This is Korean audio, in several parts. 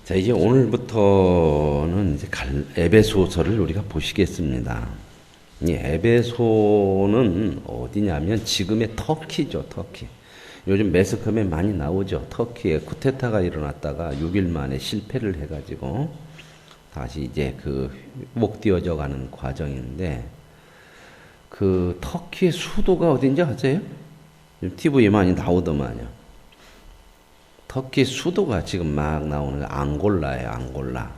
자, 이제 오늘부터는 이제 에베소서를 우리가 보시겠습니다. 이 에베소는 어디냐면 지금의 터키죠, 터키. 요즘 매스컴에 많이 나오죠. 터키에 쿠데타가 일어났다가 6일 만에 실패를 해가지고 다시 이제 목 띄워져 가는 과정인데, 그 터키의 수도가 어딘지 아세요? TV에 많이 나오더만요. 터키 수도가 지금 막 나오는 앙골라예요, 앙골라.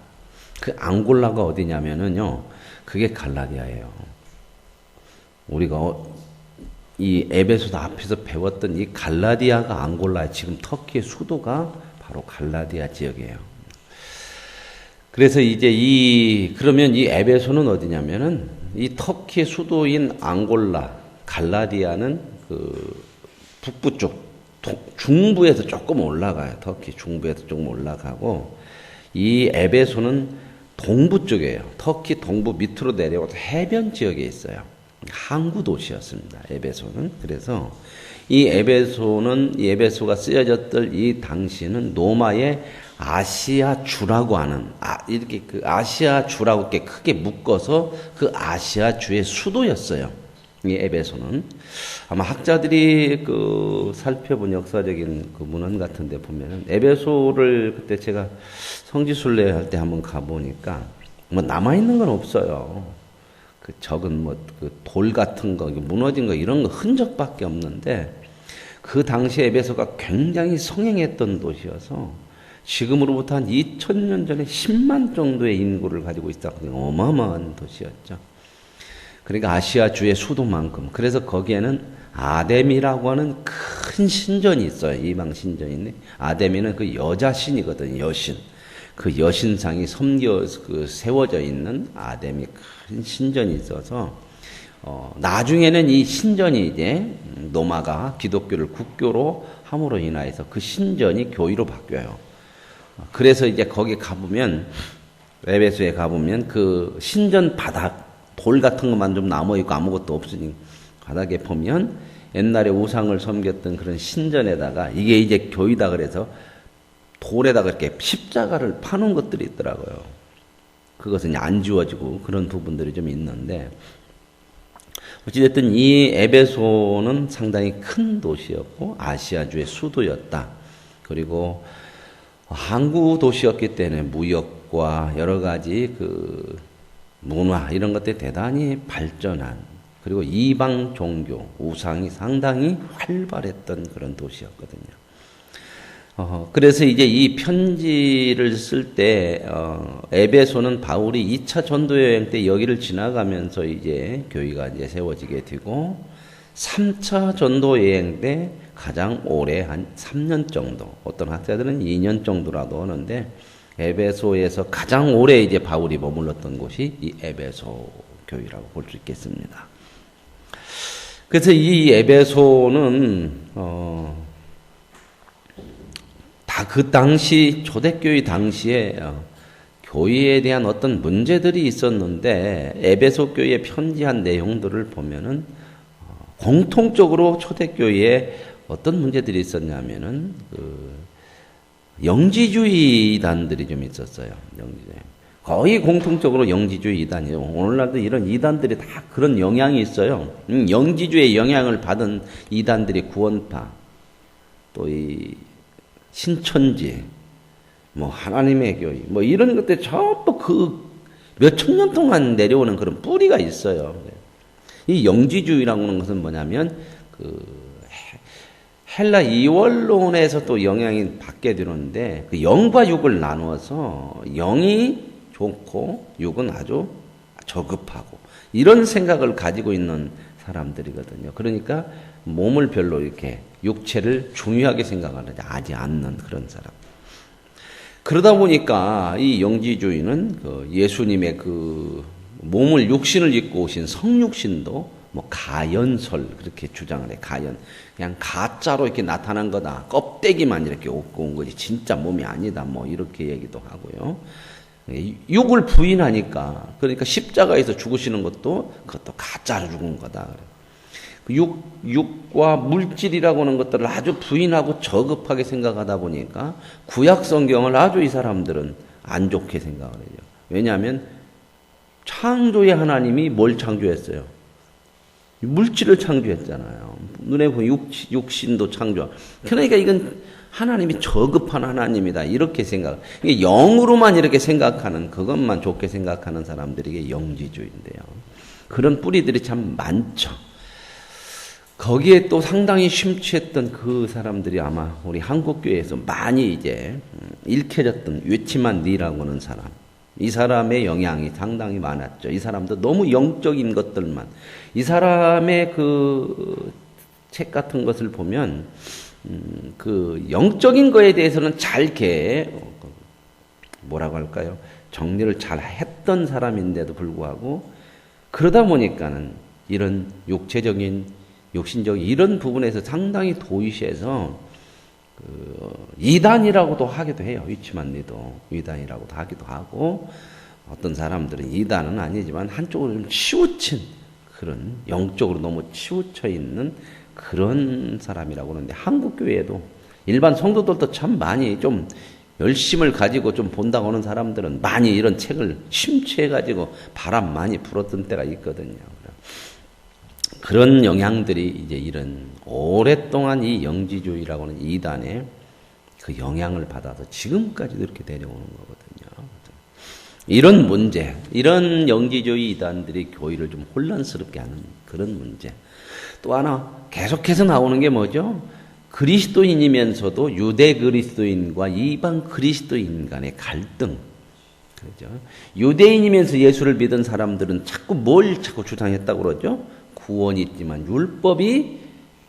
그 앙골라가 어디냐면은요, 그게 갈라디아예요. 우리가 이 에베소서 앞에서 배웠던 이 갈라디아가 앙골라예요. 지금 터키의 수도가 바로 갈라디아 지역이에요. 그래서 이제 그러면 이 에베소는 어디냐면은 이 터키의 수도인 앙골라, 갈라디아는 그 북부 쪽, 중부에서 조금 올라가요. 터키 중부에서 조금 올라가고, 이 에베소는 동부 쪽이에요. 터키 동부 밑으로 내려와서 해변 지역에 있어요. 항구 도시였습니다, 에베소는. 그래서 이 에베소가 쓰여졌던 이 당시는 로마의 아시아 주라고 하는, 이렇게 그 아시아 주라고 이렇게 크게 묶어서 그 아시아 주의 수도였어요. 이 에베소는. 아마 학자들이 살펴본 역사적인 그 문헌 같은 데 보면은, 에베소를 그때 제가 성지순례 할 때 한번 가보니까 뭐 남아있는 건 없어요. 그 적은 돌 같은 거, 무너진 거, 이런 거 흔적밖에 없는데, 그 당시에 에베소가 굉장히 성행했던 도시여서 지금으로부터 한 2000년 전에 10만 정도의 인구를 가지고 있었거든요. 어마어마한 도시였죠. 그러니까 아시아주의 수도만큼. 그래서 거기에는 아데미라고 하는 큰 신전이 있어요. 이방 신전인데, 아데미는 그 여자 신이거든요. 여신. 그 여신상이 세워져 있는 아데미 큰 신전이 있어서, 나중에는 이 신전이 이제 로마가 기독교를 국교로 함으로 인하여서 그 신전이 교회로 바뀌어요. 그래서 이제 거기 가보면, 에베소에 가보면 그 신전 바닥, 돌 같은 것만 좀 남아있고 아무것도 없으니 바닥에 보면 옛날에 우상을 섬겼던 그런 신전에다가, 이게 이제 교회다 그래서 돌에다가 이렇게 십자가를 파놓은 것들이 있더라고요. 그것은 안 지워지고 그런 부분들이 좀 있는데, 어찌됐든 이 에베소는 상당히 큰 도시였고 아시아주의 수도였다. 그리고 항구 도시였기 때문에 무역과 여러 가지 문화 이런 것들이 대단히 발전한, 그리고 이방 종교 우상이 상당히 활발했던 그런 도시였거든요. 그래서 이제 이 편지를 쓸 때 에베소는 바울이 2차 전도 여행 때 여기를 지나가면서 이제 교회가 이제 세워지게 되고, 3차 전도 여행 때 가장 오래 한 3년 정도, 어떤 학자들은 2년 정도라도 하는데, 에베소에서 가장 오래 이제 바울이 머물렀던 곳이 이 에베소 교회라고 볼 수 있겠습니다. 그래서 이 에베소는 다 그 당시 초대교회 당시에 교회에 대한 어떤 문제들이 있었는데, 에베소 교회에 편지한 내용들을 보면은 공통적으로 초대교회에 어떤 문제들이 있었냐면은 영지주의 이단들이 좀 있었어요. 거의 공통적으로 영지주의 이단이에요. 오늘날도 이런 이단들이 다 그런 영향이 있어요. 영지주의 영향을 받은 이단들이 구원파, 또 이 신천지, 하나님의 교회, 이런 것들 전부 몇천 년 동안 내려오는 그런 뿌리가 있어요. 이 영지주의라고 하는 것은 뭐냐면, 헬라 이원론에서 또 영향이 받게 되는데, 영과 육을 나누어서 영이 좋고 육은 아주 저급하고, 이런 생각을 가지고 있는 사람들이거든요. 그러니까 몸을 별로 이렇게 육체를 중요하게 생각하지 않는 그런 사람. 그러다 보니까 이 영지주의는 예수님의 몸을 육신을 입고 오신 성육신도 가연설 그렇게 주장을 해. 가연, 그냥 가짜로 이렇게 나타난 거다. 껍데기만 이렇게 입고 온 거지 진짜 몸이 아니다. 이렇게 얘기도 하고요. 육을 부인하니까, 그러니까 십자가에서 죽으시는 그것도 가짜로 죽은 거다. 육과 물질이라고 하는 것들을 아주 부인하고 저급하게 생각하다 보니까 구약 성경을 아주 이 사람들은 안 좋게 생각을 해요. 왜냐하면 창조의 하나님이 뭘 창조했어요? 물질을 창조했잖아요. 눈에 보면 육신도 창조. 그러니까 이건 하나님이 저급한 하나님이다. 이렇게 생각. 이게 영으로만 이렇게 생각하는, 그것만 좋게 생각하는 사람들이 이게 영지주의인데요. 그런 뿌리들이 참 많죠. 거기에 또 상당히 심취했던 그 사람들이 아마 우리 한국교회에서 많이 이제 읽혀졌던 외치만 니라고 하는 사람. 이 사람의 영향이 상당히 많았죠. 이 사람도 너무 영적인 것들만. 이 사람의 그 책 같은 것을 보면 그 영적인 거에 대해서는 잘 이렇게 뭐라고 할까요? 정리를 잘 했던 사람인데도 불구하고 그러다 보니까는 이런 육체적인 육신적인 이런 부분에서 상당히 도의시해서 그 이단이라고도 하기도 해요. 위치만리도 이단이라고도 하기도 하고 어떤 사람들은 이단은 아니지만 한쪽으로 좀 치우친 그런 영적으로 너무 치우쳐 있는 그런 사람이라고 하는데 한국 교회에도 일반 성도들도 참 많이 좀 열심을 가지고 좀 본다고 하는 사람들은 많이 이런 책을 심취해 가지고 바람 많이 불었던 때가 있거든요. 그런 영향들이 이제 이런 오랫동안 이 영지주의라고 하는 이단의 그 영향을 받아서 지금까지도 이렇게 내려오는 거거든요. 이런 문제, 이런 영지주의 이단들이 교회를 좀 혼란스럽게 하는 그런 문제. 또 하나 계속해서 나오는 게 뭐죠? 그리스도인이면서도 유대 그리스도인과 이방 그리스도인 간의 갈등. 그렇죠? 유대인이면서 예수를 믿은 사람들은 자꾸 뭘 자꾸 주장했다고 그러죠? 구원이 있지만 율법이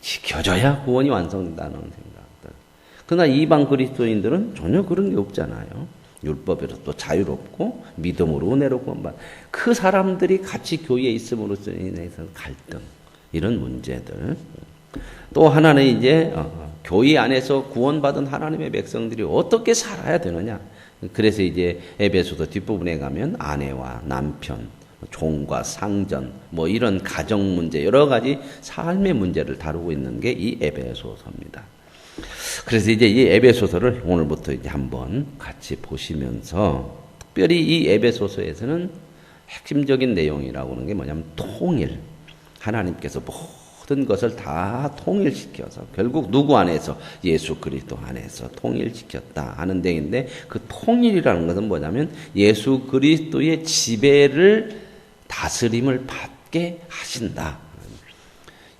지켜져야 구원이 완성된다는 생각들. 그러나 이방 그리스도인들은 전혀 그런 게 없잖아요. 율법에서 또 자유롭고 믿음으로 은혜로 구원받. 그 사람들이 같이 교회에 있음으로써 인해서 갈등. 이런 문제들. 또 하나는 이제 교회 안에서 구원받은 하나님의 백성들이 어떻게 살아야 되느냐. 그래서 이제 에베소서 뒷부분에 가면 아내와 남편, 종과 상전, 뭐 이런 가정 문제, 여러 가지 삶의 문제를 다루고 있는 게 이 에베소서입니다. 그래서 이제 이 에베소서를 오늘부터 이제 한번 같이 보시면서 특별히 이 에베소서에서는 핵심적인 내용이라고 하는 게 뭐냐면 통일. 하나님께서 모든 것을 다 통일시켜서 결국 누구 안에서 예수 그리스도 안에서 통일시켰다 하는 데인데 그 통일이라는 것은 뭐냐면 예수 그리스도의 지배를 다스림을 받게 하신다.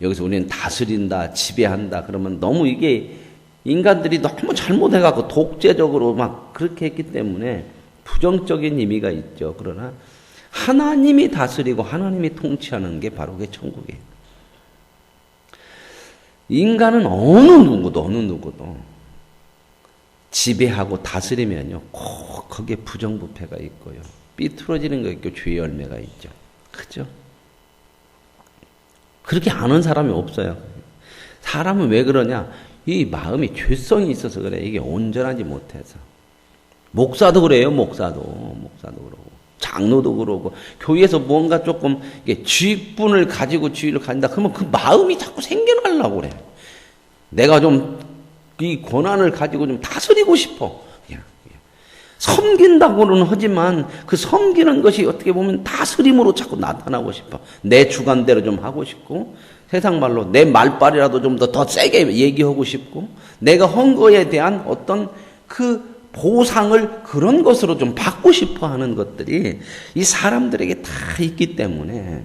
여기서 우리는 다스린다, 지배한다 그러면 너무 이게 인간들이 너무 잘못해갖고 독재적으로 막 그렇게 했기 때문에 부정적인 의미가 있죠. 그러나 하나님이 다스리고 하나님이 통치하는 게 바로 그게 천국이에요. 인간은 어느 누구도 지배하고 다스리면요 꼭 거기에 부정부패가 있고요. 삐뚤어지는 거 있고 죄의 열매가 있죠. 그죠? 그렇게 아는 사람이 없어요. 사람은 왜 그러냐? 이 마음이 죄성이 있어서 그래. 이게 온전하지 못해서. 목사도 그래요. 목사도 그러고. 장로도 그러고. 교회에서 뭔가 조금 이게 쥐분을 가지고 지위를 가진다. 그러면 그 마음이 자꾸 생겨나려고 그래. 내가 좀 이 권한을 가지고 좀 다스리고 싶어. 섬긴다고는 하지만 그 섬기는 것이 어떻게 보면 다스림으로 자꾸 나타나고 싶어. 내 주관대로 좀 하고 싶고 세상 말로 내 말빨이라도 좀 더 세게 얘기하고 싶고 내가 한 거에 대한 어떤 그 보상을 그런 것으로 좀 받고 싶어 하는 것들이 이 사람들에게 다 있기 때문에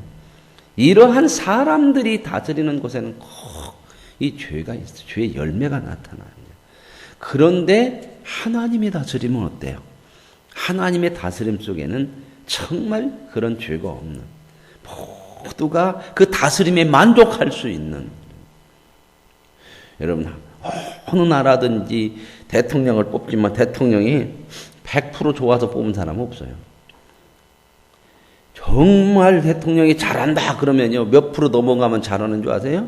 이러한 사람들이 다스리는 곳에는 꼭 이 죄가 있어. 죄의 열매가 나타나요. 그런데 하나님이 다스리면 어때요? 하나님의 다스림 속에는 정말 그런 죄가 없는 모두가 그 다스림에 만족할 수 있는 여러분 어느 나라든지 대통령을 뽑지만 대통령이 100% 좋아서 뽑은 사람은 없어요. 정말 대통령이 잘한다 그러면요 몇 프로 넘어가면 잘하는 줄 아세요?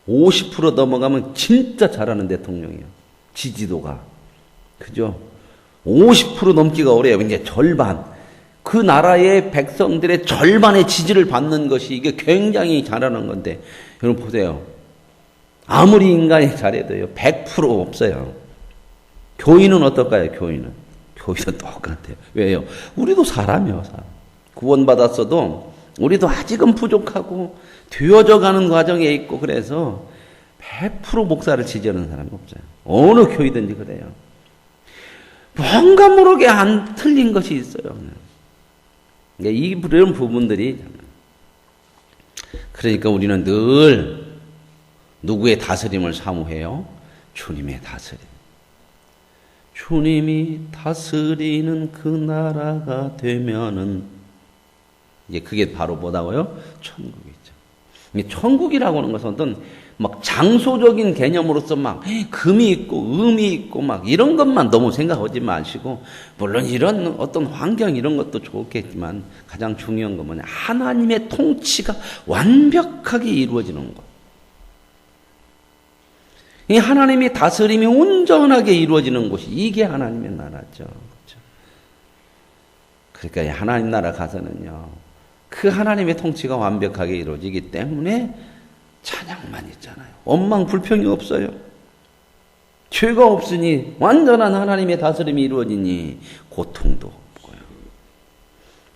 50% 넘어가면 진짜 잘하는 대통령이에요. 지지도가. 그죠? 50% 넘기가 어려워요. 이제 절반. 그 나라의 백성들의 절반의 지지를 받는 것이 이게 굉장히 잘하는 건데, 여러분 보세요. 아무리 인간이 잘해도요, 100% 없어요. 교인은 어떨까요, 교인은? 교인은 똑같아요. 왜요? 우리도 사람이에요, 사람. 구원받았어도 우리도 아직은 부족하고 되어져 가는 과정에 있고, 그래서 100% 목사를 지지하는 사람이 없어요. 어느 교회든지 그래요. 뭔가 모르게 안 틀린 것이 있어요. 이런 부분들이, 그러니까 우리는 늘 누구의 다스림을 사모해요? 주님의 다스림. 주님이 다스리는 그 나라가 되면은, 이제 그게 바로 뭐다고요? 천국이죠. 천국이라고 하는 것은 어떤 막 장소적인 개념으로서 막 금이 있고 음이 있고 막 이런 것만 너무 생각하지 마시고, 물론 이런 어떤 환경 이런 것도 좋겠지만 가장 중요한 건 뭐냐, 하나님의 통치가 완벽하게 이루어지는 것. 이 하나님의 다스림이 온전하게 이루어지는 곳이, 이게 하나님의 나라죠. 그렇죠? 그러니까 하나님 나라 가서는요, 그 하나님의 통치가 완벽하게 이루어지기 때문에 찬양만 있잖아요. 원망 불평이 없어요. 죄가 없으니 완전한 하나님의 다스림이 이루어지니 고통도 없고요.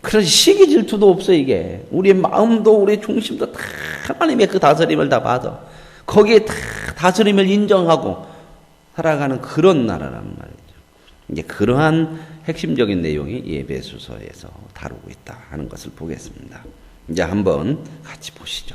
그래서 시기 질투도 없어요. 이게 우리의 마음도 우리의 중심도 다 하나님의 그 다스림을 다 받아 거기에 다 다스림을 인정하고 살아가는 그런 나라란 말이죠. 이제 그러한 핵심적인 내용이 에베소서에서 다루고 있다 하는 것을 보겠습니다. 이제 한번 같이 보시죠.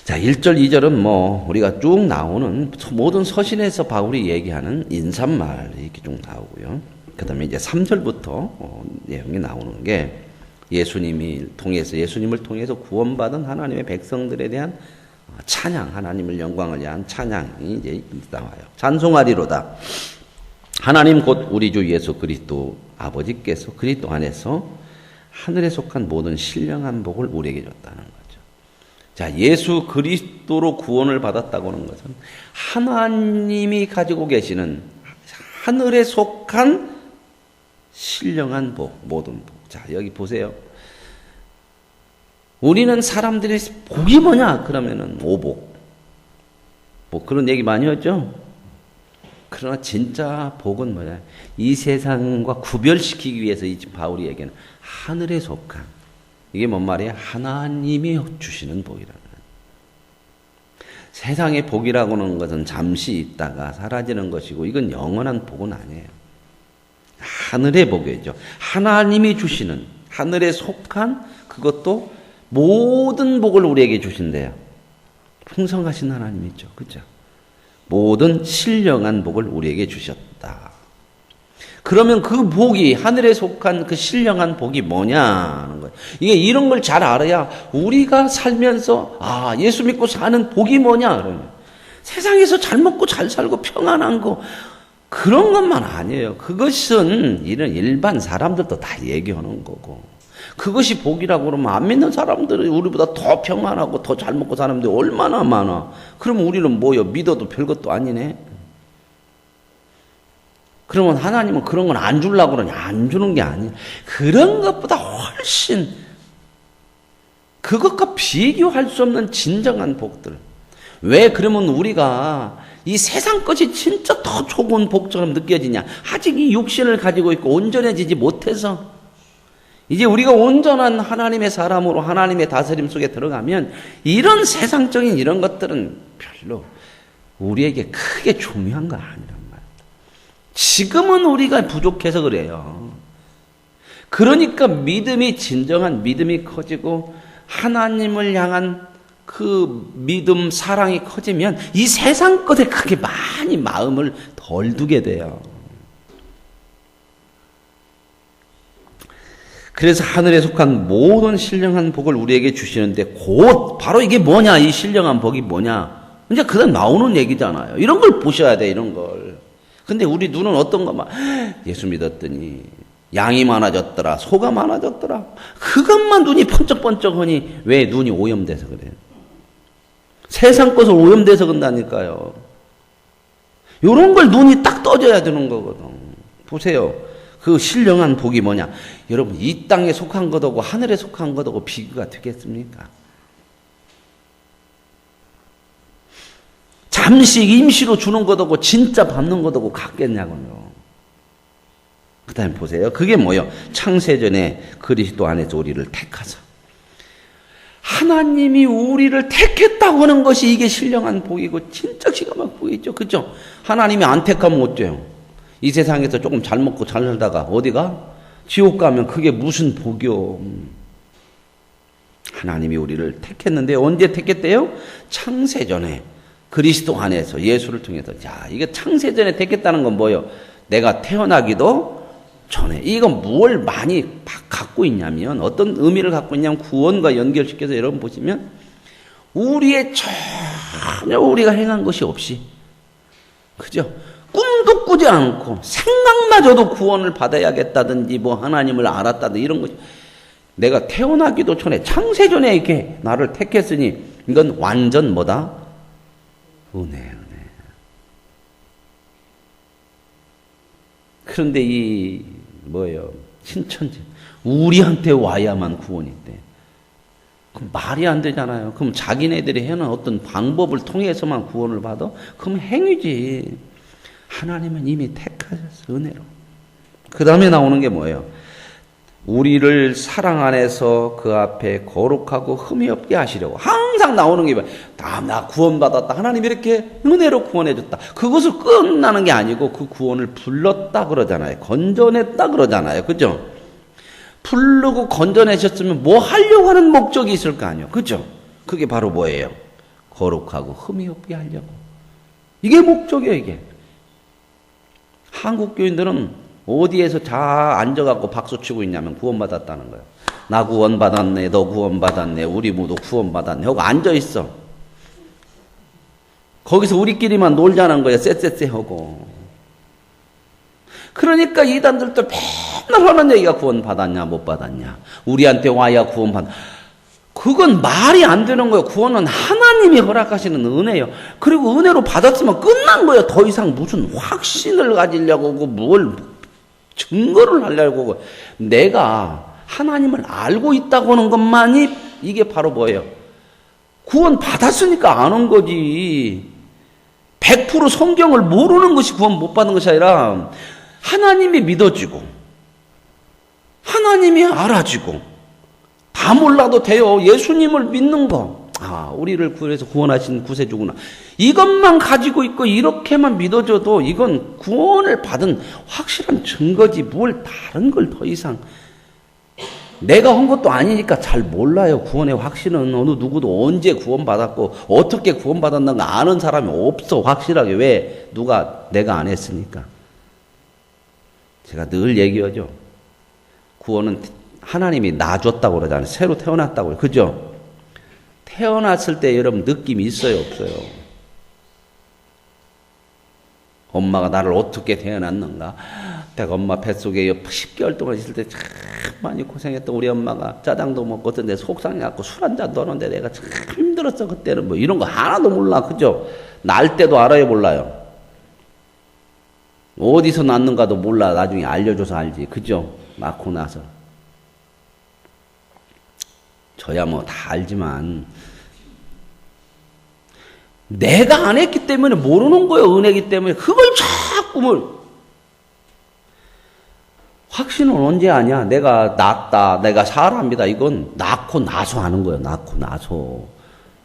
자, 1절, 2절은 뭐 우리가 쭉 나오는 모든 서신에서 바울이 얘기하는 인사말이 이렇게 쭉 나오고요. 그 다음에 이제 3절부터 내용이 나오는 게 예수님을 통해서 구원받은 하나님의 백성들에 대한 찬양, 하나님을 영광을 위한 찬양이 이제 나와요. 찬송하리로다. 하나님 곧 우리 주 예수 그리스도 아버지께서 그리스도 안에서 하늘에 속한 모든 신령한 복을 우리에게 줬다는 거죠. 자, 예수 그리스도로 구원을 받았다고 하는 것은 하나님이 가지고 계시는 하늘에 속한 신령한 복, 모든 복. 자, 여기 보세요. 우리는 사람들이 복이 뭐냐? 그러면은 오복. 뭐 그런 얘기 많이 하죠? 그러나 진짜 복은 뭐냐? 이 세상과 구별시키기 위해서 이 바울이 얘기하는 하늘에 속한, 이게 뭔 말이야? 하나님이 주시는 복이라는 거예요. 세상의 복이라고 하는 것은 잠시 있다가 사라지는 것이고, 이건 영원한 복은 아니에요. 하늘의 복이죠. 하나님이 주시는, 하늘에 속한, 그것도 모든 복을 우리에게 주신대요. 풍성하신 하나님이죠. 그죠? 모든 신령한 복을 우리에게 주셨다. 그러면 그 복이, 하늘에 속한 그 신령한 복이 뭐냐는 거예요. 이게 이런 걸 잘 알아야 우리가 살면서, 아, 예수 믿고 사는 복이 뭐냐, 그러면. 세상에서 잘 먹고 잘 살고 평안한 거, 그런 것만 아니에요. 그것은 이런 일반 사람들도 다 얘기하는 거고. 그것이 복이라고 그러면 안 믿는 사람들이 우리보다 더 평안하고 더 잘 먹고 사는 사람들이 얼마나 많아. 그러면 우리는 뭐요? 믿어도 별것도 아니네. 그러면 하나님은 그런 건 안 주려고 그러냐? 안 주는 게 아니에요. 그런 것보다 훨씬 그것과 비교할 수 없는 진정한 복들. 왜 그러면 우리가 이 세상 것이 진짜 더 좋은 복처럼 느껴지냐? 아직 이 육신을 가지고 있고 온전해지지 못해서. 이제 우리가 온전한 하나님의 사람으로 하나님의 다스림 속에 들어가면 이런 세상적인 이런 것들은 별로 우리에게 크게 중요한 거 아니란 말이에요. 지금은 우리가 부족해서 그래요. 그러니까 믿음이, 진정한 믿음이 커지고 하나님을 향한 그 믿음, 사랑이 커지면 이 세상 것에 크게 많이 마음을 덜 두게 돼요. 그래서 하늘에 속한 모든 신령한 복을 우리에게 주시는데, 곧 바로 이게 뭐냐, 이 신령한 복이 뭐냐, 이제 그다음 나오는 얘기잖아요. 이런 걸 보셔야 돼, 이런 걸. 근데 우리 눈은 어떤 것만, 예수 믿었더니 양이 많아졌더라, 소가 많아졌더라, 그것만 눈이 번쩍번쩍하니 왜 눈이 오염돼서 그래요? 세상 것을 오염돼서 그런다니까요. 이런 걸 눈이 딱 떠져야 되는 거거든. 보세요. 그 신령한 복이 뭐냐? 여러분, 이 땅에 속한 것하고 하늘에 속한 것하고 비교가 되겠습니까? 잠시 임시로 주는 것하고 진짜 받는 것하고 같겠냐고요. 그 다음에 보세요. 그게 뭐예요? 창세전에 그리스도 안에서 우리를 택하사. 하나님이 우리를 택했다고 하는 것이 이게 신령한 복이고 진짜 기가 막힌 복이죠. 그죠? 하나님이 안 택하면 어때요? 이 세상에서 조금 잘 먹고 잘 살다가 어디가? 지옥 가면 그게 무슨 복이요? 하나님이 우리를 택했는데 언제 택했대요? 창세전에 그리스도 안에서 예수를 통해서. 자, 이게 창세전에 택했다는 건 뭐예요? 내가 태어나기도 전에. 이건 뭘 많이 갖고 있냐면, 어떤 의미를 갖고 있냐면, 구원과 연결시켜서 여러분 보시면, 우리의 전혀 우리가 행한 것이 없이, 그죠? 꿈도 꾸지 않고, 생각마저도 구원을 받아야겠다든지, 뭐 하나님을 알았다든지, 이런 것이, 내가 태어나기도 전에, 창세전에 이렇게 나를 택했으니, 이건 완전 뭐다? 은혜. 그런데 이 뭐예요? 신천지 우리한테 와야만 구원이 돼. 그럼 말이 안 되잖아요. 그럼 자기네들이 해놓은 어떤 방법을 통해서만 구원을 받아? 그럼 행위지. 하나님은 이미 택하셨어, 은혜로. 그 다음에 나오는 게 뭐예요? 우리를 사랑 안에서 그 앞에 거룩하고 흠이 없게 하시려고. 항상 나오는 게 뭐예요? 나 구원받았다. 하나님 이렇게 은혜로 구원해줬다. 그것을 끝나는 게 아니고 그 구원을 불렀다 그러잖아요. 건져냈다 그러잖아요. 그죠? 부르고 건져내셨으면 뭐 하려고 하는 목적이 있을 거 아니에요. 그죠? 그게 바로 뭐예요? 거룩하고 흠이 없게 하려고. 이게 목적이에요, 이게. 한국 교인들은 어디에서 다 앉아갖고 박수치고 있냐면 구원받았다는 거예요. 나 구원받았네, 너 구원받았네, 우리 모두 구원받았네 하고 앉아있어. 거기서 우리끼리만 놀자는 거예요. 쎄쎄쎄 하고. 그러니까 이단들도 맨날 하는 얘기가 구원받았냐 못 받았냐. 우리한테 와야 구원받아. 그건 말이 안 되는 거예요. 구원은 하나님이 허락하시는 은혜예요. 그리고 은혜로 받았으면 끝난 거예요. 더 이상 무슨 확신을 가지려고 하고 뭘 증거를 하려고 하고. 내가 하나님을 알고 있다고 하는 것만이 이게 바로 뭐예요? 구원 받았으니까 아는 거지. 100% 성경을 모르는 것이 구원 못 받는 것이 아니라 하나님이 믿어지고 하나님이 알아지고 다 몰라도 돼요. 예수님을 믿는 거. 아, 우리를 구해서 구원하신 구세주구나. 이것만 가지고 있고 이렇게만 믿어줘도 이건 구원을 받은 확실한 증거지. 뭘 다른 걸 더 이상. 내가 한 것도 아니니까 잘 몰라요. 구원의 확신은 어느 누구도 언제 구원받았고 어떻게 구원받았는가 아는 사람이 없어. 확실하게. 왜? 내가 안 했으니까. 제가 늘 얘기하죠. 구원은 하나님이 놔줬다고 그러잖아요. 새로 태어났다고. 그죠? 태어났을 때 여러분 느낌이 있어요, 없어요? 엄마가 나를 어떻게 태어났는가? 내가 엄마 뱃속에 10개월 동안 있을 때 참 많이 고생했던 우리 엄마가 짜장도 먹고 어떤 데 속상해갖고 술 한잔 넣었는데 내가 참 힘들었어. 그때는 뭐 이런 거 하나도 몰라. 그죠? 날 때도 알아요, 몰라요? 어디서 낳는가도 몰라. 나중에 알려줘서 알지. 그죠? 낳고 나서. 저야 뭐 다 알지만 내가 안 했기 때문에 모르는 거예요. 은혜기 때문에. 그걸 자꾸 확신은 언제 하냐? 내가 낳았다. 내가 사람이다. 이건 낳고 나서 하는 거예요. 낳고 나서.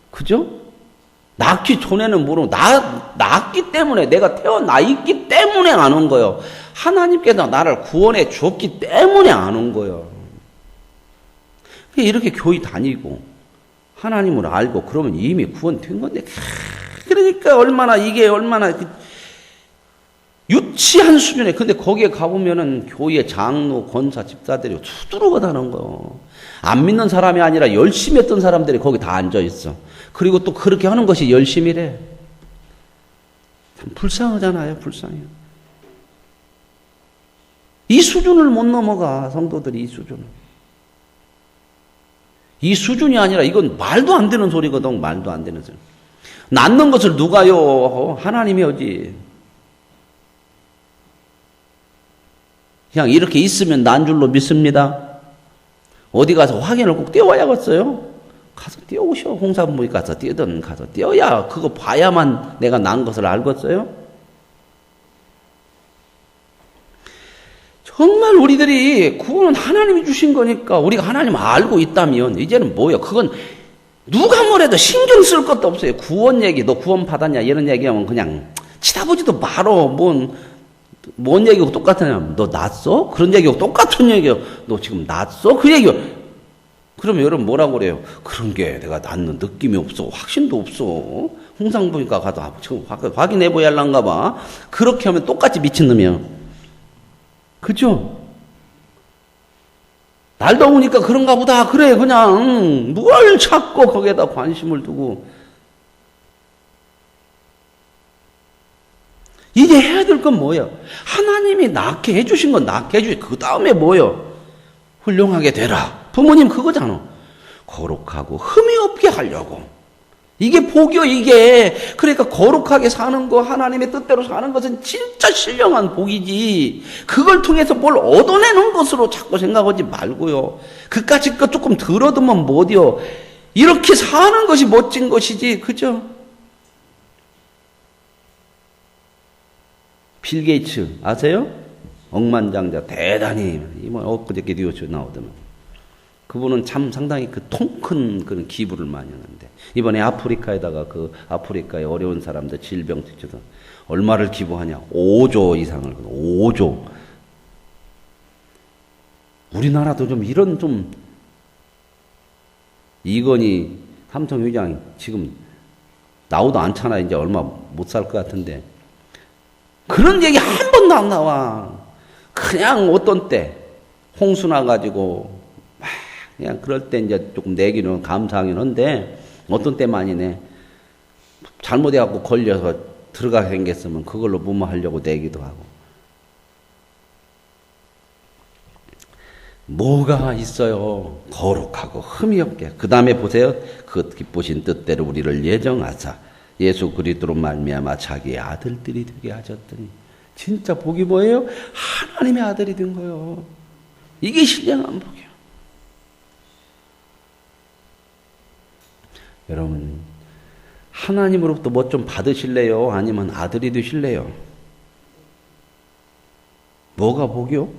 그죠? 낳기 전에는 모르고 낳았기 때문에 내가 태어나 있기 때문에 아는 거예요. 하나님께서 나를 구원해 줬기 때문에 아는 거예요. 이렇게 교회 다니고 하나님을 알고 그러면 이미 구원된 건데. 그러니까 이게 얼마나 유치한 수준에. 근데 거기에 가보면은 교회 장로, 권사, 집사들이 두드러가다는 거예요. 안 믿는 사람이 아니라 열심히 했던 사람들이 거기 다 앉아있어. 그리고 또 그렇게 하는 것이 열심이래. 참 불쌍하잖아요. 불쌍해요. 이 수준을 못 넘어가. 성도들이 이 수준을. 이 수준이 아니라 이건 말도 안 되는 소리거든. 말도 안 되는 소리. 낳는 것을 누가요? 하나님이 하지. 그냥 이렇게 있으면 난 줄로 믿습니다. 어디 가서 확인을 꼭 띄워야겠어요. 가서 띄워오셔. 홍산부에 가서 띄든 가서 띄워야 그거 봐야만 내가 난 것을 알겠어요. 정말 우리들이 구원은 하나님이 주신 거니까 우리가 하나님 알고 있다면 이제는 뭐예요? 그건 누가 뭐래도 신경 쓸 것도 없어요. 구원 얘기, 너 구원 받았냐 이런 얘기하면 그냥 치다보지도 말어. 뭔 얘기하고 똑같으냐? 너 났어? 그런 얘기하고 똑같은 얘기요. 너 지금 났어? 그 얘기요. 그러면 여러분 뭐라고 그래요? 그런 게 내가 낳는 느낌이 없어. 확신도 없어. 홍상부니까 가도 지금 확인해보야 할란가 봐. 그렇게 하면 똑같이 미친놈이야. 그죠? 날 더우니까 그런가 보다. 그래, 그냥 뭘 찾고 거기에다 관심을 두고. 이제 해야 될 건 뭐예요? 하나님이 낳게 해주신 건 낳게 해주시. 그 다음에 뭐예요? 훌륭하게 되라. 부모님 그거잖아. 거룩하고 흠이 없게 하려고. 이게 복이요, 이게. 그러니까 거룩하게 사는 거, 하나님의 뜻대로 사는 것은 진짜 신령한 복이지. 그걸 통해서 뭘 얻어내는 것으로 자꾸 생각하지 말고요. 그까짓 거 조금 덜 얻으면 못이요. 이렇게 사는 것이 멋진 것이지. 그죠? 빌 게이츠 아세요? 억만장자 대단히 엊그저께 뉴스 나오더만. 그분은 참 상당히 그 통 큰 그런 기부를 많이 하는데 이번에 아프리카에다가 그 아프리카의 어려운 사람들 질병 특집도 얼마를 기부하냐? 5조 이상을. 5조. 우리나라도 좀 이런 좀 이건희 삼성회장이 지금 나오도 않잖아. 이제 얼마 못 살 것 같은데 그런 얘기 한 번도 안 나와. 그냥 어떤 때 홍수 나가지고 막 그냥 그럴 때 이제 조금 내기는 감사하긴 한데 어떤 때만이네. 잘못해갖고 걸려서 들어가게 생겼으면 그걸로 무마하려고 내기도 하고. 뭐가 있어요? 거룩하고 흠이 없게. 그 다음에 보세요. 그 기쁘신 뜻대로 우리를 예정하사 예수 그리스도로 말미암아 자기의 아들들이 되게 하셨더니 진짜 복이 뭐예요? 하나님의 아들이 된 거예요. 이게 신령한 복이에요. 여러분 하나님으로부터 뭐 좀 받으실래요? 아니면 아들이 되실래요? 뭐가 복이요?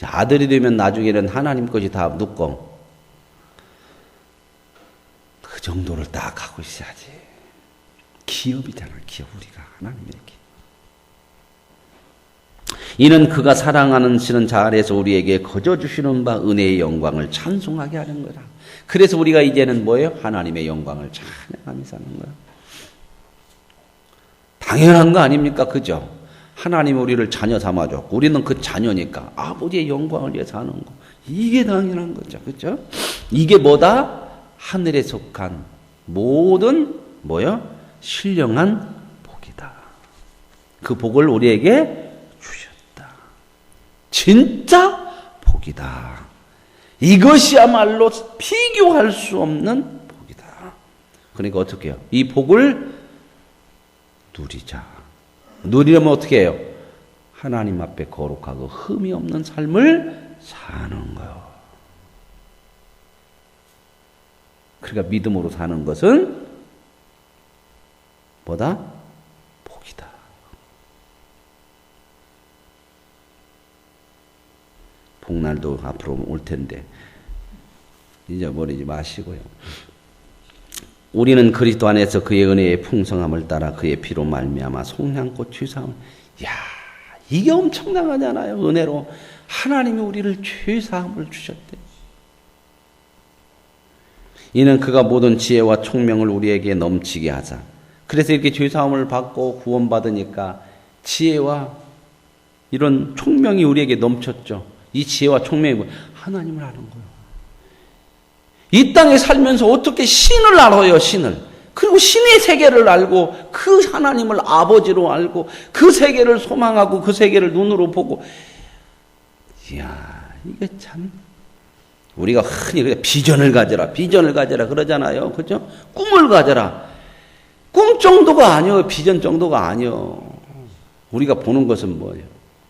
아들이 되면 나중에는 하나님 것이 다 눕고 그 정도를 딱 하고 있어야지. 기업이잖아, 기업. 우리가 하나님의 기업. 이는 그가 사랑하는 신은 자 안에서 우리에게 거저 주시는 바 은혜의 영광을 찬송하게 하는 거라. 그래서 우리가 이제는 뭐예요? 하나님의 영광을 찬양하며 사는 거야. 당연한 거 아닙니까? 그죠? 하나님이 우리를 자녀 삼아줬고 우리는 그 자녀니까 아버지의 영광을 위해서 하는 거. 이게 당연한 거죠. 그죠? 이게 뭐다? 하늘에 속한 모든 뭐요? 신령한 복이다. 그 복을 우리에게 주셨다. 진짜 복이다. 이것이야말로 비교할 수 없는 복이다. 그러니까 어떻게 해요? 이 복을 누리자. 누리려면 어떻게 해요? 하나님 앞에 거룩하고 흠이 없는 삶을 사는 거예요. 그러니까 믿음으로 사는 것은 뭐다? 복이다. 복날도 앞으로 올 텐데 잊어버리지 마시고요. 우리는 그리스도 안에서 그의 은혜의 풍성함을 따라 그의 피로 말미암아 속량꽃 취사함을. 야, 이게 엄청나잖아요. 은혜로 하나님이 우리를 취사함을 주셨대. 이는 그가 모든 지혜와 총명을 우리에게 넘치게 하사. 그래서 이렇게 죄사함을 받고 구원받으니까 지혜와 이런 총명이 우리에게 넘쳤죠. 이 지혜와 총명이 하나님을 아는 거예요. 이 땅에 살면서 어떻게 신을 알아요, 신을. 그리고 신의 세계를 알고 그 하나님을 아버지로 알고 그 세계를 소망하고 그 세계를 눈으로 보고. 이야, 이게 참. 우리가 흔히 비전을 가져라, 비전을 가져라 그러잖아요. 그죠? 꿈을 가져라. 꿈 정도가 아니요. 비전 정도가 아니요. 우리가 보는 것은 뭐예요?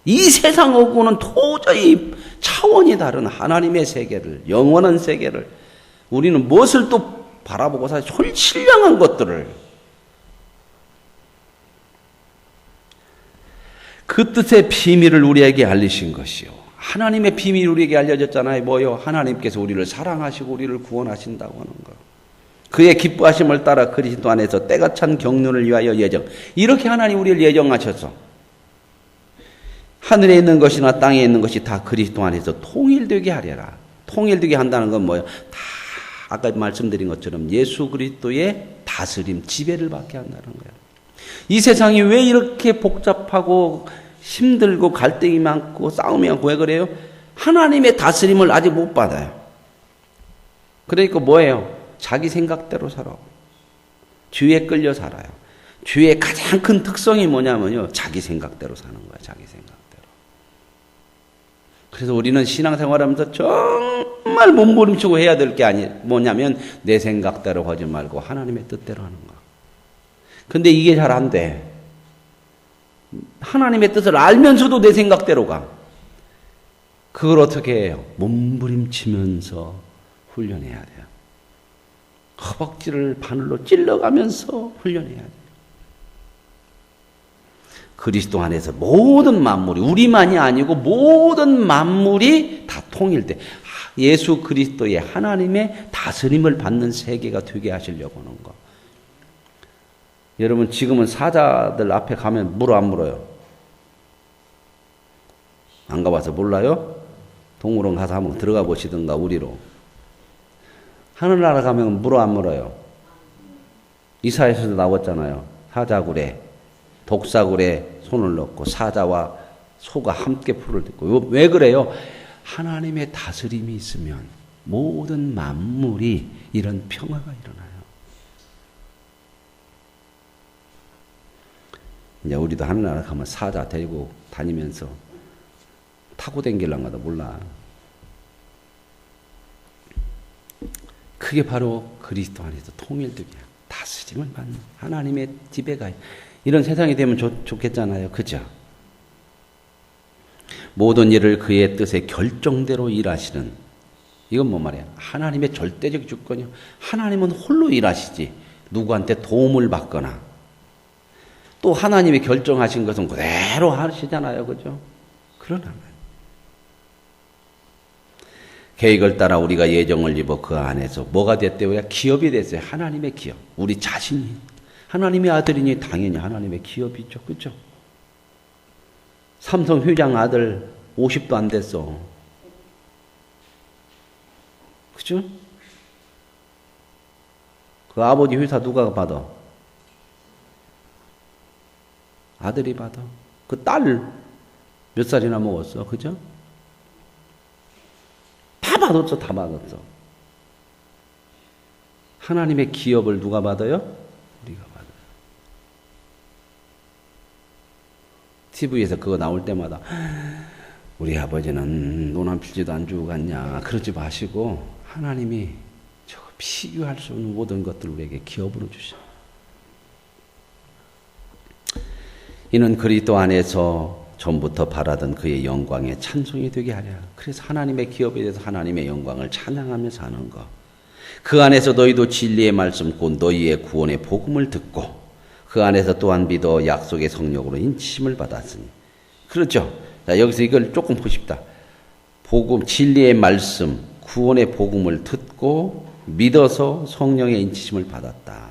이 세상하고는 도저히 차원이 다른 하나님의 세계를, 영원한 세계를 우리는 무엇을 또 바라보고 신령한 것들을 그 뜻의 비밀을 우리에게 알리신 것이요. 하나님의 비밀이 우리에게 알려졌잖아요. 뭐요? 하나님께서 우리를 사랑하시고 우리를 구원하신다고 하는 거. 그의 기뻐하심을 따라 그리스도 안에서 때가 찬 경륜을 위하여 예정. 이렇게 하나님 우리를 예정하셔서 하늘에 있는 것이나 땅에 있는 것이 다 그리스도 안에서 통일되게 하려라. 통일되게 한다는 건 뭐예요? 다 아까 말씀드린 것처럼 예수 그리스도의 다스림, 지배를 받게 한다는 거예요. 이 세상이 왜 이렇게 복잡하고 힘들고 갈등이 많고 싸움이 많고 왜 그래요? 하나님의 다스림을 아직 못 받아요. 그러니까 뭐예요? 자기 생각대로 살아. 죄에 끌려 살아요. 죄의 가장 큰 특성이 뭐냐면요. 자기 생각대로 사는 거야. 자기 생각대로. 그래서 우리는 신앙생활하면서 정말 몸부림치고 해야 될 게 뭐냐면 내 생각대로 하지 말고 하나님의 뜻대로 하는 거. 근데 이게 잘 안 돼. 하나님의 뜻을 알면서도 내 생각대로 가. 그걸 어떻게 해요? 몸부림치면서 훈련해야 돼요. 허벅지를 바늘로 찔러가면서 훈련해야 돼요. 그리스도 안에서 모든 만물이, 우리만이 아니고 모든 만물이 다 통일돼. 예수 그리스도의 하나님의 다스림을 받는 세계가 되게 하시려고 하는 거. 여러분 지금은 사자들 앞에 가면 물어 안 물어요? 안 가봐서 몰라요? 동물원 가서 한번 들어가 보시든가 우리로. 하늘나라 가면 물어 안 물어요? 이사야서도 나왔잖아요. 사자굴에 독사굴에 손을 넣고 사자와 소가 함께 풀을 듣고. 왜 그래요? 하나님의 다스림이 있으면 모든 만물이 이런 평화가 일어나요. 이제 우리도 하늘나라 가면 사자 데리고 다니면서 타고 댕길란가도 몰라. 그게 바로 그리스도 안에서 통일되게 다스림을 받는 하나님의 지배가 이런 세상이 되면 좋겠잖아요. 그죠? 모든 일을 그의 뜻의 결정대로 일하시는, 이건 뭐 말이야? 하나님의 절대적 주권이요. 하나님은 홀로 일하시지 누구한테 도움을 받거나, 또 하나님이 결정하신 것은 그대로 하시잖아요. 그죠? 그러나 계획을 따라 우리가 예정을 입어 그 안에서 뭐가 됐대요? 기업이 됐어요. 하나님의 기업. 우리 자신이 하나님의 아들이니 당연히 하나님의 기업이죠. 그죠? 삼성 회장 아들 50도 안 됐어. 그죠? 그 아버지 회사 누가 받아? 아들이 받아. 그 딸 몇 살이나 먹었어. 그죠? 다 받았어. 다 받았어. 하나님의 기업을 누가 받아요? 우리가 받아요. TV에서 그거 나올 때마다 우리 아버지는 돈 한 필지도 안 주고 갔냐 그러지 마시고 하나님이 저 비교할 수 없는 모든 것들을 우리에게 기업으로 주셔. 이는 그리스도 안에서 전부터 바라던 그의 영광의 찬송이 되게 하랴. 그래서 하나님의 기업에 대해서 하나님의 영광을 찬양하며 사는 것. 그 안에서 너희도 진리의 말씀 곧 너희의 구원의 복음을 듣고 그 안에서 또한 믿어 약속의 성령으로 인치심을 받았으니. 그렇죠. 자, 여기서 이걸 조금 보십시다. 복음, 진리의 말씀, 구원의 복음을 듣고 믿어서 성령의 인치심을 받았다.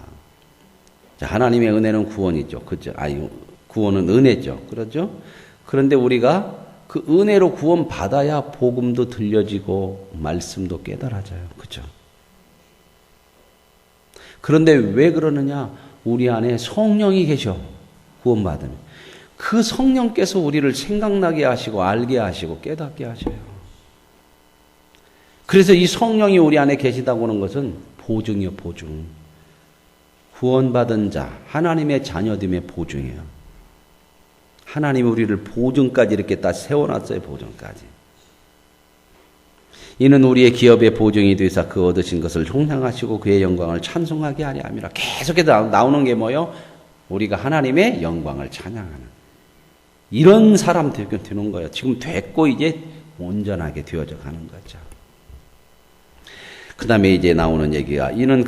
자, 하나님의 은혜는 구원이죠. 그죠? 아니, 구원은 은혜죠. 그렇죠? 그런데 우리가 그 은혜로 구원 받아야 복음도 들려지고 말씀도 깨달아져요. 그죠? 그런데 왜 그러느냐? 우리 안에 성령이 계셔. 구원받으면. 그 성령께서 우리를 생각나게 하시고 알게 하시고 깨닫게 하셔요. 그래서 이 성령이 우리 안에 계시다고 하는 것은 보증이요. 보증. 구원받은 자, 하나님의 자녀됨의 보증이에요. 하나님이 우리를 보증까지 이렇게 다 세워놨어요. 보증까지. 이는 우리의 기업의 보증이 되사 그 얻으신 것을 형상하시고 그의 영광을 찬송하게 하려 함이라. 계속해서 나오는 게 뭐요? 우리가 하나님의 영광을 찬양하는. 이런 사람 되는 거예요. 지금 됐고 이제 온전하게 되어져 가는 거죠. 그 다음에 이제 나오는 얘기가 이는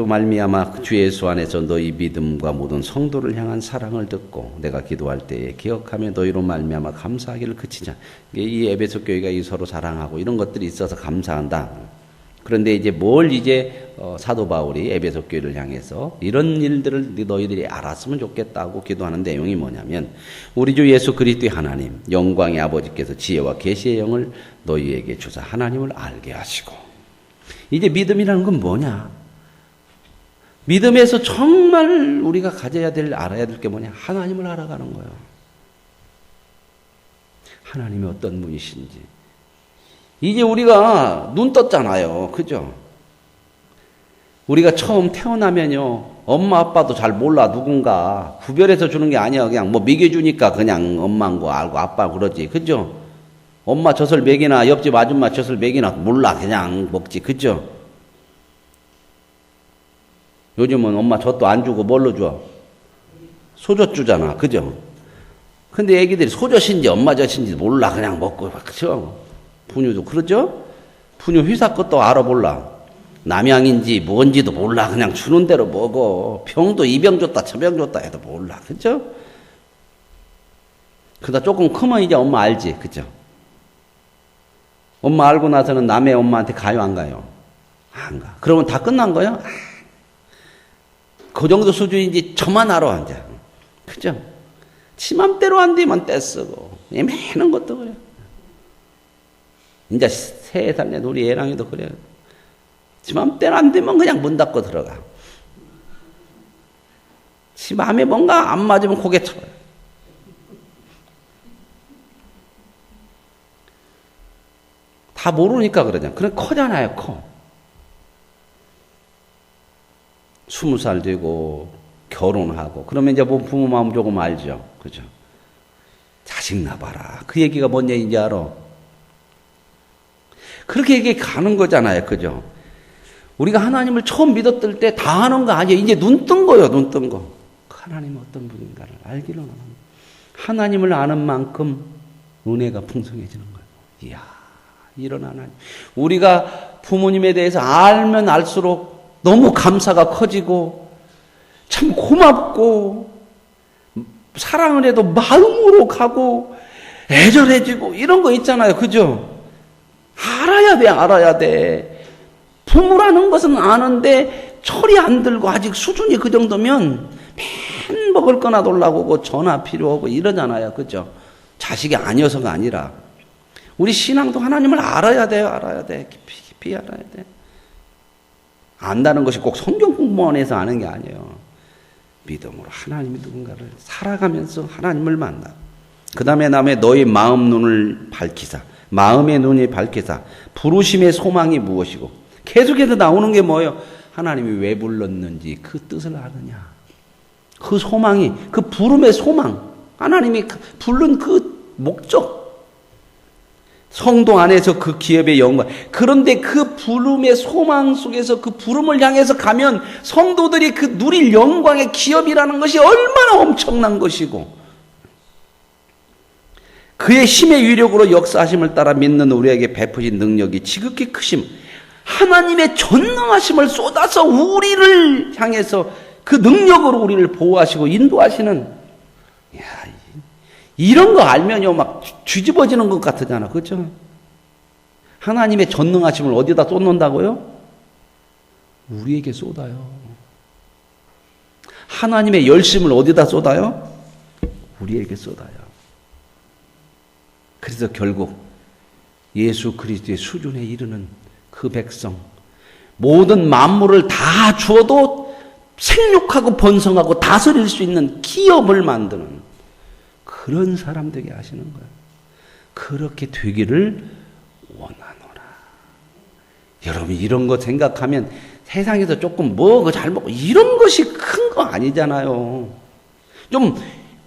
말미암아 주 예수 안에서 너희 믿음과 모든 성도를 향한 사랑을 듣고 내가 기도할 때에 기억하며 너희로 말미암아 감사하기를 그치자. 이 에베소 교회가 서로 사랑하고 이런 것들이 있어서 감사한다. 그런데 이제 뭘 이제 사도 바울이 에베소 교회를 향해서 이런 일들을 너희들이 알았으면 좋겠다고 기도하는 내용이 뭐냐면 우리 주 예수 그리스도의 하나님 영광의 아버지께서 지혜와 계시의 영을 너희에게 주사 하나님을 알게 하시고. 이제 믿음이라는 건 뭐냐? 믿음에서 정말 우리가 알아야 될 게 뭐냐? 하나님을 알아가는 거예요. 하나님이 어떤 분이신지. 이제 우리가 눈 떴잖아요. 그죠? 우리가 처음 태어나면요. 엄마 아빠도 잘 몰라. 누군가 구별해서 주는 게 아니야. 그냥 뭐 먹여주니까 그냥 엄마인 거 알고 아빠 그러지. 그죠? 엄마 젖을 먹이나 옆집 아줌마 젖을 먹이나 몰라. 그냥 먹지. 그죠? 요즘은 엄마 젖도 안 주고 뭘로 줘? 소젖 주잖아. 그죠? 근데 애기들이 소젖인지 엄마 젖인지 몰라. 그냥 먹고 그죠? 분유도 그러죠? 분유 회사 것도 알아 몰라. 남양인지 뭔지도 몰라. 그냥 주는 대로 먹어. 병도 이 병 줬다 저 병 줬다 해도 몰라. 그죠? 그러다 조금 크면 이제 엄마 알지. 그죠? 엄마 알고 나서는 남의 엄마한테 가요 안 가요? 안 가. 그러면 다 끝난 거야? 그 정도 수준인지 저만 알아 이제. 그죠? 지 맘대로 안 되면 떼쓰고 애매한 것도 그래. 이제 3살 된 우리 애랑이도 그래. 지 맘대로 안 되면 그냥 문 닫고 들어가. 지 맘에 뭔가 안 맞으면 고개 쳐요. 다 모르니까 그러잖아. 그래 커잖아요, 커. 20살 되고 결혼하고 그러면 이제 뭐 부모 마음 조금 알죠. 그죠? 자식 낳아봐라. 그 얘기가 뭔 얘기인지 알아? 그렇게 얘기 가는 거잖아요. 그죠? 우리가 하나님을 처음 믿었을 때 다 하는 거 아니에요. 이제 눈 뜬 거예요. 눈 뜬 거. 하나님은 어떤 분인가를 알기로는 하나님을 아는 만큼 은혜가 풍성해지는 거예요. 이야, 이런 하나님. 우리가 부모님에 대해서 알면 알수록 너무 감사가 커지고 참 고맙고 사랑을 해도 마음으로 가고 애절해지고 이런 거 있잖아요. 그죠? 알아야 돼, 알아야 돼. 부모라는 것은 아는데 철이 안 들고 아직 수준이 그 정도면 맨 먹을 거나 놀라고 전화 필요하고 이러잖아요. 그죠? 자식이 아니어서가 아니라 우리 신앙도 하나님을 알아야 돼요. 알아야 돼. 깊이 깊이 알아야 돼. 안다는 것이 꼭 성경 공부만 해서 아는 게 아니에요. 믿음으로 하나님이 누군가를 살아가면서 하나님을 만나. 그 다음에 너희 마음 눈을 밝히사. 마음의 눈이 밝히사. 부르심의 소망이 무엇이고. 계속해서 나오는 게 뭐예요? 하나님이 왜 불렀는지 그 뜻을 아느냐. 그 소망이, 그 부름의 소망. 하나님이 부른 그 목적. 성도 안에서 그 기업의 영광. 그런데 그 부름의 소망 속에서 그 부름을 향해서 가면 성도들이 그 누릴 영광의 기업이라는 것이 얼마나 엄청난 것이고 그의 힘의 위력으로 역사하심을 따라 믿는 우리에게 베푸신 능력이 지극히 크심. 하나님의 전능하심을 쏟아서 우리를 향해서 그 능력으로 우리를 보호하시고 인도하시는, 이야, 이런 거 알면요 막 뒤집어지는 것 같잖아. 그렇죠? 하나님의 전능하심을 어디다 쏟는다고요? 우리에게 쏟아요. 하나님의 열심을 어디다 쏟아요? 우리에게 쏟아요. 그래서 결국 예수 그리스도의 수준에 이르는 그 백성, 모든 만물을 다 주어도 생육하고 번성하고 다스릴 수 있는 기업을 만드는 그런 사람 되게 하시는 거예요. 그렇게 되기를 원하노라. 여러분 이런 거 생각하면 세상에서 조금 뭐 잘 먹고 이런 것이 큰 거 아니잖아요. 좀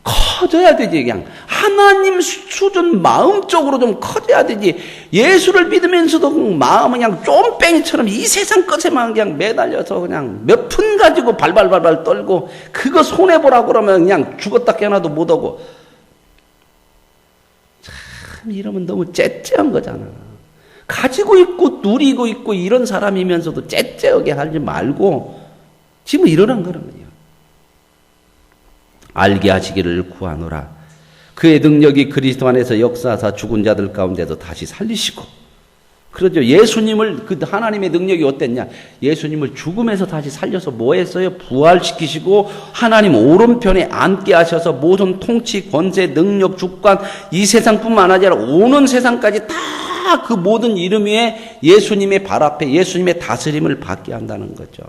커져야 되지. 그냥 하나님 수준 마음적으로 좀 커져야 되지. 예수를 믿으면서도 마음은 그냥 쫌뺑이처럼 이 세상 것에만 그냥 매달려서 그냥 몇 푼 가지고 발발발발 떨고 그거 손해보라고 그러면 그냥 죽었다 깨어나도 못하고 참 이러면 너무 째째한 거잖아. 가지고 있고 누리고 있고 이런 사람이면서도 째째하게 하지 말고 지금 일어난 거라고요. 알게 하시기를 구하노라. 그의 능력이 그리스도 안에서 역사하사 죽은 자들 가운데도 다시 살리시고, 그러죠. 예수님을, 그 하나님의 능력이 어땠냐? 예수님을 죽음에서 다시 살려서 뭐 했어요? 부활시키시고 하나님 오른편에 앉게 하셔서 모든 통치, 권세, 능력, 주권, 이 세상뿐만 아니라 오는 세상까지 다 그 모든 이름 위에 예수님의 발 앞에 예수님의 다스림을 받게 한다는 거죠.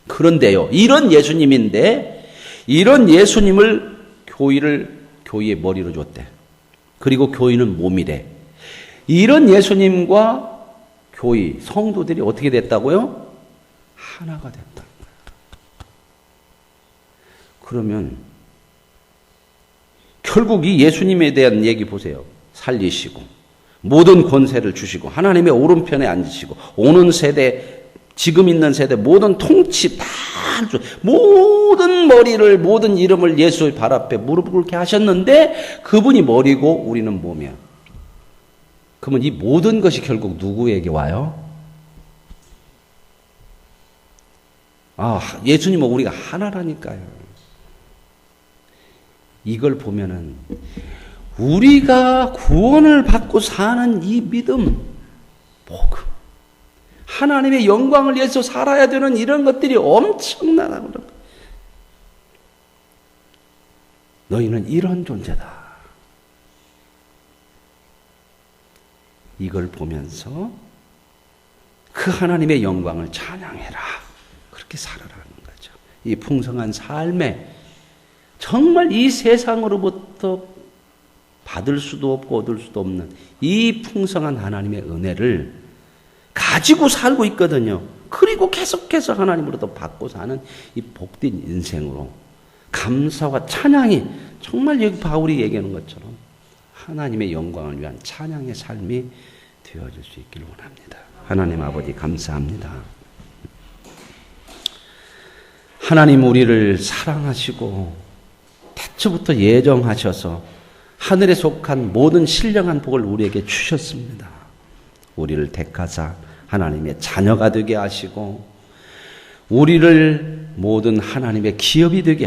그런데요, 이런 예수님인데 이런 예수님을 교회의 머리로 줬대. 그리고 교회는 몸이래. 이런 예수님과 교회, 성도들이 어떻게 됐다고요? 하나가 됐다. 그러면 결국 이 예수님에 대한 얘기 보세요. 살리시고 모든 권세를 주시고 하나님의 오른편에 앉으시고 오는 세대, 지금 있는 세대 모든 통치 다 모든 머리를, 모든 이름을 예수의 발 앞에 무릎 꿇게 하셨는데 그분이 머리고 우리는 몸이야. 그러면 이 모든 것이 결국 누구에게 와요? 예수님은 우리가 하나라니까요. 이걸 보면은 우리가 구원을 받고 사는 이 믿음, 복음, 하나님의 영광을 위해서 살아야 되는 이런 것들이 엄청나다고 그래요. 너희는 이런 존재다. 이걸 보면서 그 하나님의 영광을 찬양해라. 그렇게 살아라는 거죠. 이 풍성한 삶에 정말 이 세상으로부터 받을 수도 없고 얻을 수도 없는 이 풍성한 하나님의 은혜를 가지고 살고 있거든요. 그리고 계속해서 하나님으로부터 받고 사는 이 복된 인생으로 감사와 찬양이 정말 여기 바울이 얘기하는 것처럼 하나님의 영광을 위한 찬양의 삶이 되어질 수 있기를 원합니다. 하나님 아버지 감사합니다. 하나님 우리를 사랑하시고 태초부터 예정하셔서 하늘에 속한 모든 신령한 복을 우리에게 주셨습니다. 우리를 택하사 하나님의 자녀가 되게 하시고 우리를 모든 하나님의 기업이 되게 하시고